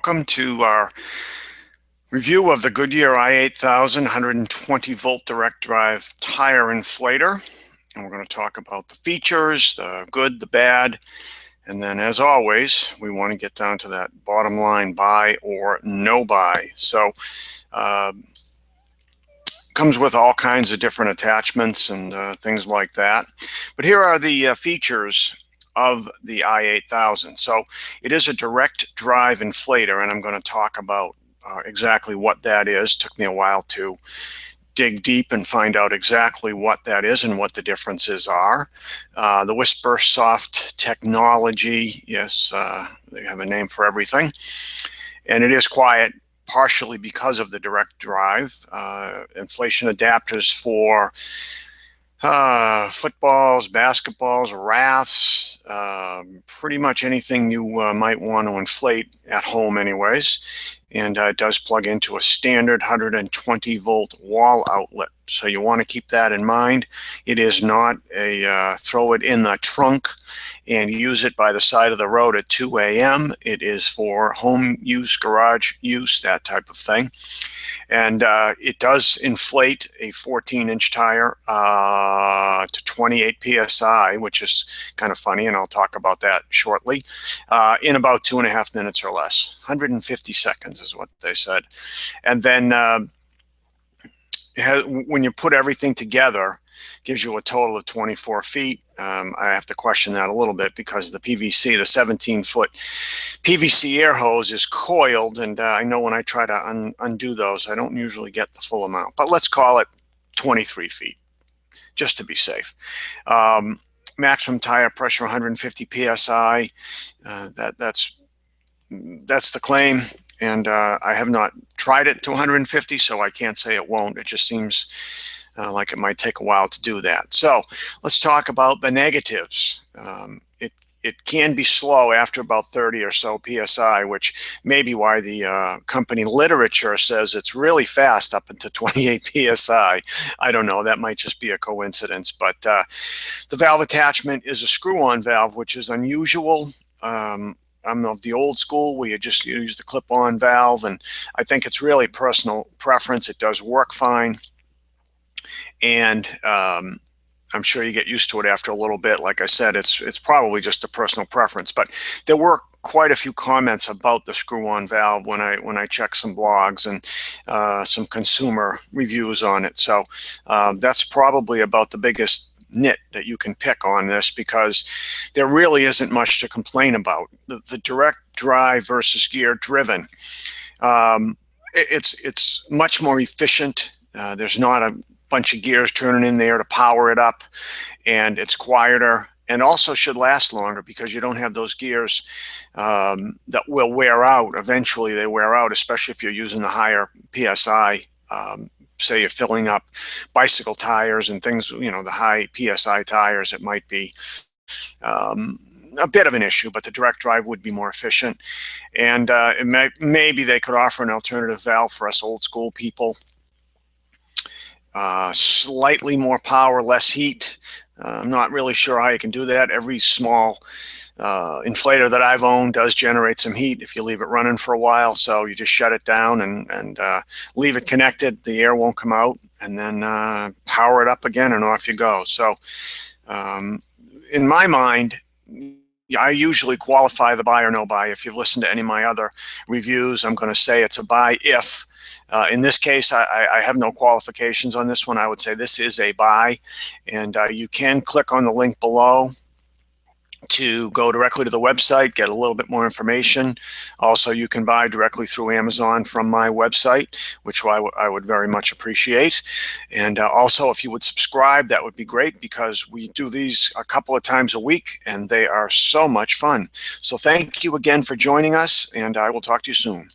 Welcome to our review of the Goodyear i8000 120 volt direct drive tire inflator. And we're going to talk about the features, the good, the bad, and then as always, we want to get down to that bottom line, buy or no buy. So comes with all kinds of different attachments and things like that. But here are the features of the i8000. So it is a direct drive inflator, and I'm going to talk about exactly what that is. Took me a while to dig deep and find out exactly what that is and what the differences are. The Whisper Soft technology, yes, they have a name for everything, and it is quiet, partially because of the direct drive. Inflation adapters for footballs, basketballs, rafts, pretty much anything you might want to inflate at home anyways. And it does plug into a standard 120 volt wall outlet. So you want to keep that in mind. It is not a throw it in the trunk and use it by the side of the road at 2 a.m. It is for home use, garage use, that type of thing. And it does inflate a 14-inch tire to 28 psi, which is kind of funny, and I'll talk about that shortly, in about 2.5 minutes or less. 150 seconds is what they said. And then when you put everything together, gives you a total of 24 feet. I have to question that a little bit because the PVC, the 17-foot PVC air hose is coiled, and I know when I try to undo those, I don't usually get the full amount. But let's call it 23 feet, just to be safe. Maximum tire pressure 150 psi. That's the claim. And I have not tried it to 150, so I can't say it won't. It just seems like it might take a while to do that. So let's talk about the negatives. It can be slow after about 30 or so psi, which may be why the company literature says it's really fast up into 28 psi. I don't know. That might just be a coincidence. But the valve attachment is a screw-on valve, which is unusual. I'm of the old school where you just use the clip-on valve, and I think it's really personal preference. It does work fine, and I'm sure you get used to it after a little bit. Like I said, it's probably just a personal preference, but there were quite a few comments about the screw-on valve when I checked some blogs and some consumer reviews on it. So that's probably about the biggest nit that you can pick on this, because there really isn't much to complain about. The direct drive versus gear driven, it's much more efficient. There's not a bunch of gears turning in there to power it up, and it's quieter, and also should last longer because you don't have those gears that will wear out. Eventually they wear out, especially if you're using the higher PSI. Say you're filling up bicycle tires and things, you know, the high PSI tires, it might be a bit of an issue, but the direct drive would be more efficient. And maybe they could offer an alternative valve for us old school people. Slightly more power, less heat. I'm not really sure how you can do that. Every small inflator that I've owned does generate some heat if you leave it running for a while. So you just shut it down and leave it connected. The air won't come out, and then power it up again, and off you go. So in my mind, I usually qualify the buy or no buy. If you've listened to any of my other reviews, I'm going to say it's a buy if. In this case, I have no qualifications on this one. I would say this is a buy, and you can click on the link below to go directly to the website, get a little bit more information. Also, you can buy directly through Amazon from my website, which I would very much appreciate. And also, if you would subscribe, that would be great, because we do these a couple of times a week, and they are so much fun. So thank you again for joining us, and I will talk to you soon.